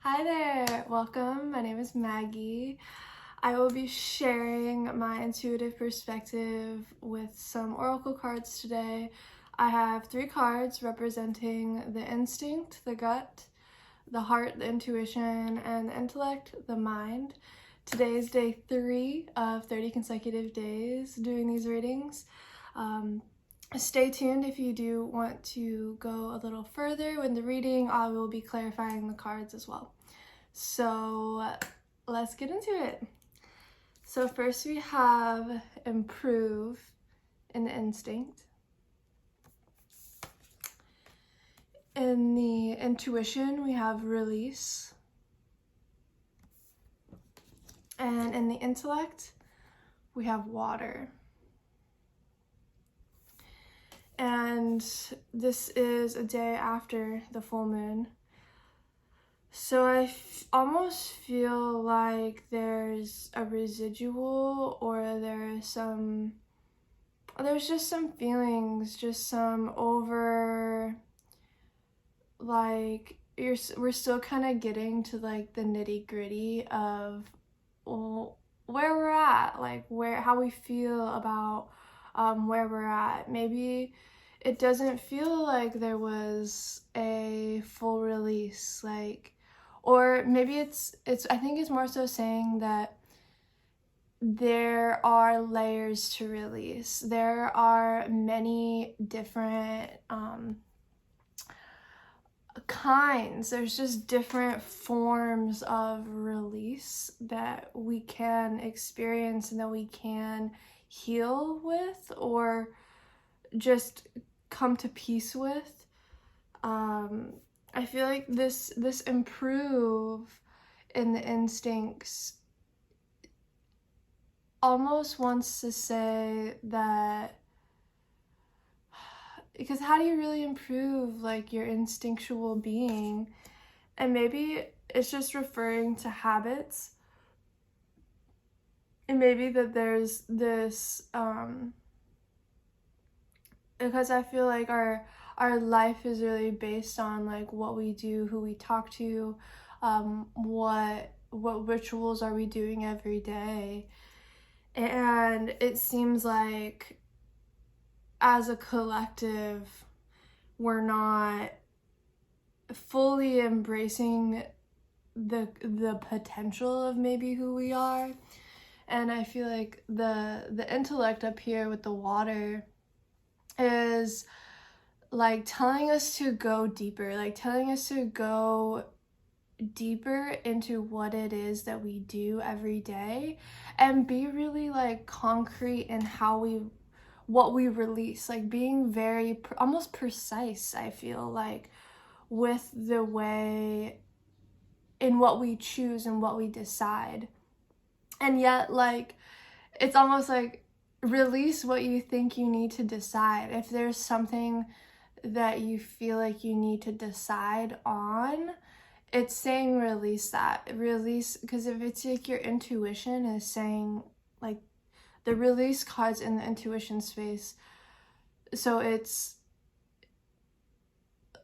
Hi there, welcome. My name is Maggie. I will be sharing my intuitive perspective with some oracle cards today. I have 3 cards representing the instinct, the gut, the heart, the intuition, and the intellect, the mind. Today is day 3 of 30 consecutive days doing these readings. Stay tuned if you do want to go a little further in the reading. I will be clarifying the cards as well. So let's get into it. So first we have improve in the instinct. In the intuition, we have release. And in the intellect, we have water. And this is a day after the full moon. So I almost feel like there's a residual, or there's just some feelings, just some over, like, we're still kind of getting to like the nitty gritty of where we're at, like how we feel about where we're at. Maybe it doesn't feel like there was a full release, like, or maybe it's I think it's more so saying that there are layers to release. There are many different kinds. There's just different forms of release that we can experience and that we can heal with, or just come to peace with. I feel like this improve in the instincts almost wants to say that, because how do you really improve like your instinctual being? And maybe it's just referring to habits, and maybe that there's this because I feel like our life is really based on like what we do, who we talk to, what rituals are we doing every day. And it seems like as a collective we're not fully embracing the potential of maybe who we are. And I feel like the intellect up here with the water is like telling us to go deeper, like telling us to go deeper into what it is that we do every day, and be really like concrete in what we release, like being very almost precise, I feel like, with the way in what we choose and what we decide. And yet, like, it's almost like release what you think you need to decide. If there's something that you feel like you need to decide on, it's saying release that. Release, because if it's like your intuition is saying, like, the release cards in the intuition space, so it's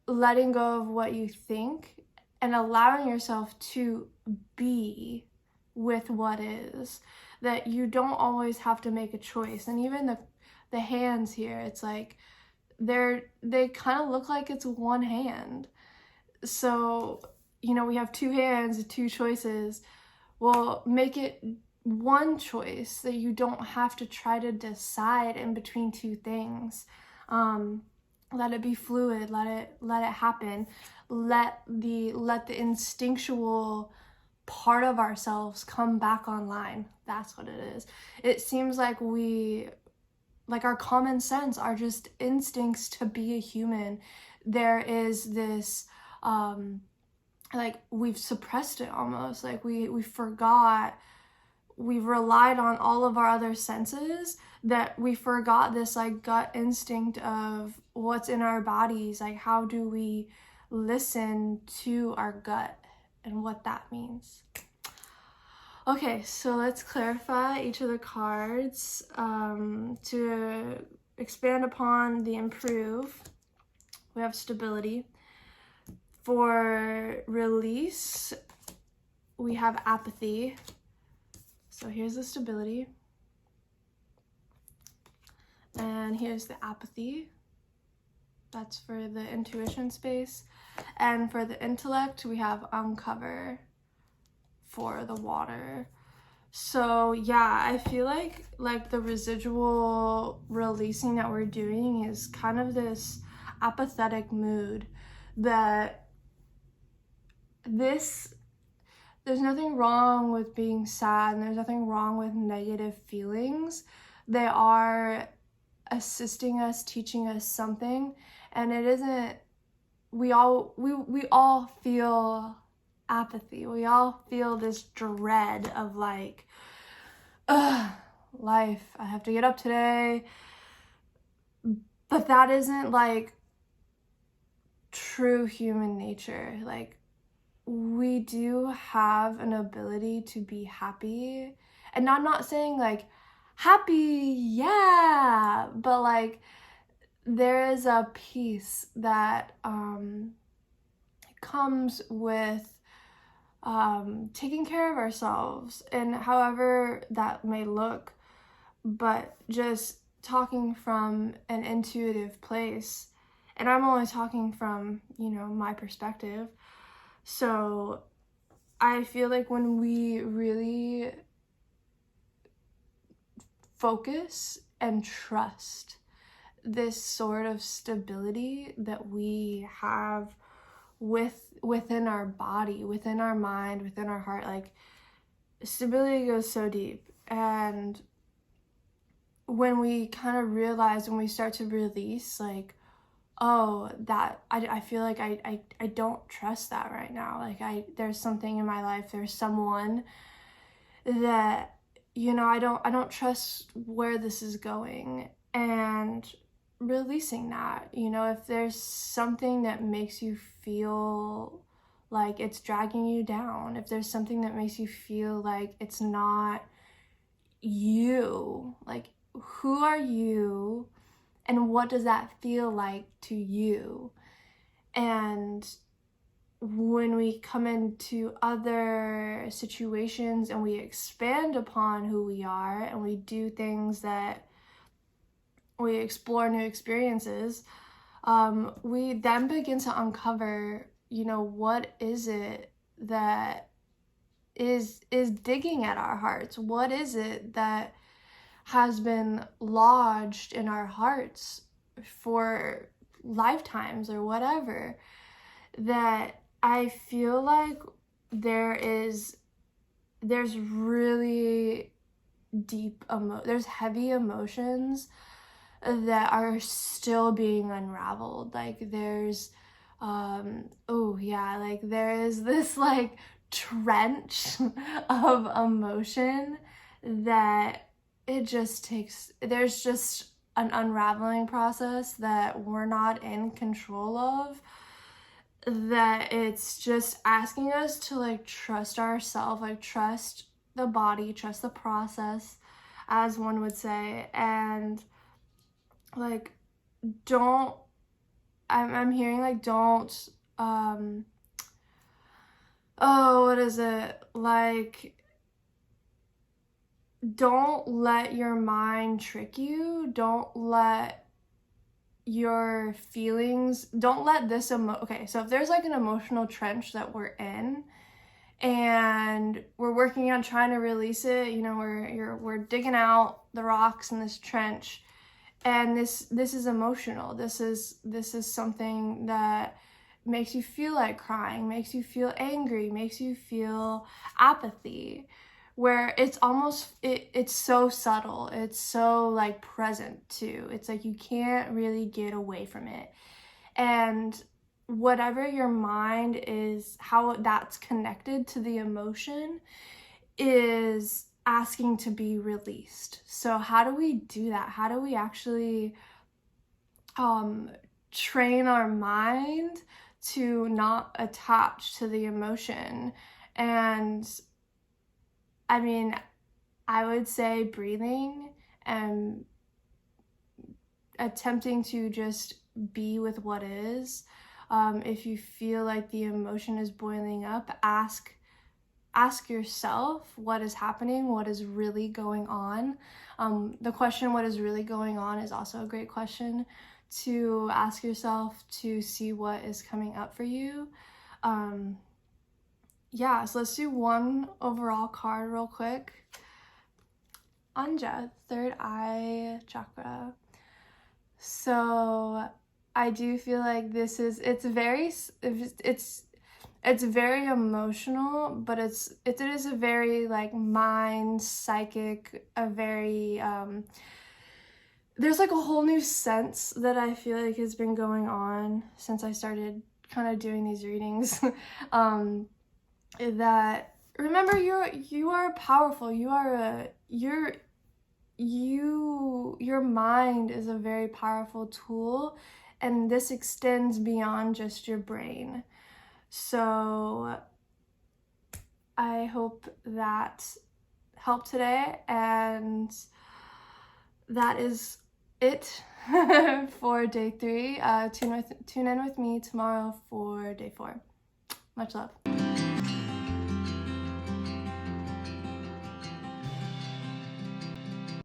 letting go of what you think and allowing yourself to be with what is, that you don't always have to make a choice. And even the hands here, it's like they kind of look like it's one hand. So, you know, we have 2 hands, 2 choices. Well, make it one choice, that you don't have to try to decide in between 2 things. Let it be fluid, let it happen. Let the instinctual part of ourselves come back online. That's what it is. It seems like our common sense, are just instincts to be a human. There is this like we've suppressed it almost, like we forgot, we've relied on all of our other senses, that we forgot this like gut instinct of what's in our bodies. Like, how do we listen to our gut and what that means? Okay, so let's clarify each of the cards. To expand upon the improve, we have stability. For release, we have apathy. So here's the stability. And here's the apathy. That's for the intuition space. And for the intellect, we have uncover for the water. So yeah, I feel like the residual releasing that we're doing is kind of this apathetic mood that there's nothing wrong with being sad, and there's nothing wrong with negative feelings. They are assisting us, teaching us something, and it isn't, we all feel apathy. We all feel this dread of like, life, I have to get up today. But that isn't like true human nature. Like, we do have an ability to be happy, and I'm not saying like happy, yeah, but like there is a peace that comes with taking care of ourselves, and however that may look, but just talking from an intuitive place, and I'm only talking from, my perspective. So I feel like when we really focus and trust this sort of stability that we have within our body, within our mind, within our heart, like stability goes so deep. And when we kind of realize, when we start to release, like, oh, that I feel like I don't trust that right now. Like there's something in my life, there's someone that, I don't trust where this is going, and releasing that, if there's something that makes you feel like it's dragging you down, if there's something that makes you feel like it's not you, like, who are you? And what does that feel like to you? And when we come into other situations and we expand upon who we are, and we do things that we explore new experiences, we then begin to uncover, what is it that is digging at our hearts? What is it that has been lodged in our hearts for lifetimes or whatever, that I feel like there's really deep there's heavy emotions that are still being unraveled. Like there's there is this like trench of emotion that it just takes, there's just an unraveling process that we're not in control of, that it's just asking us to like trust ourselves, like trust the body, trust the process, as one would say, and like I'm hearing like don't what is it, like, don't let your mind trick you. Don't let your feelings, don't let this okay, so if there's like an emotional trench that we're in and we're working on trying to release it, we're digging out the rocks in this trench, and this is emotional. This is something that makes you feel like crying, makes you feel angry, makes you feel apathy, where it's almost, it's so subtle, it's so like present too. It's like you can't really get away from it. And whatever your mind is, how that's connected to the emotion is asking to be released. So how do we do that? How do we actually train our mind to not attach to the emotion? And I mean, I would say breathing and attempting to just be with what is, If you feel like the emotion is boiling up, ask yourself what is happening, what is really going on. The question, what is really going on, is also a great question to ask yourself to see what is coming up for you. Yeah, so let's do one overall card real quick. Anja, third eye chakra. So I do feel like this is, it's very emotional, but it is a very like mind, psychic, a very there's like a whole new sense that I feel like has been going on since I started kind of doing these readings. That remember, you are powerful. Your mind is a very powerful tool, and this extends beyond just your brain. So I hope that helped today, and that is it for day 3. Tune in with me tomorrow for day 4. Much love.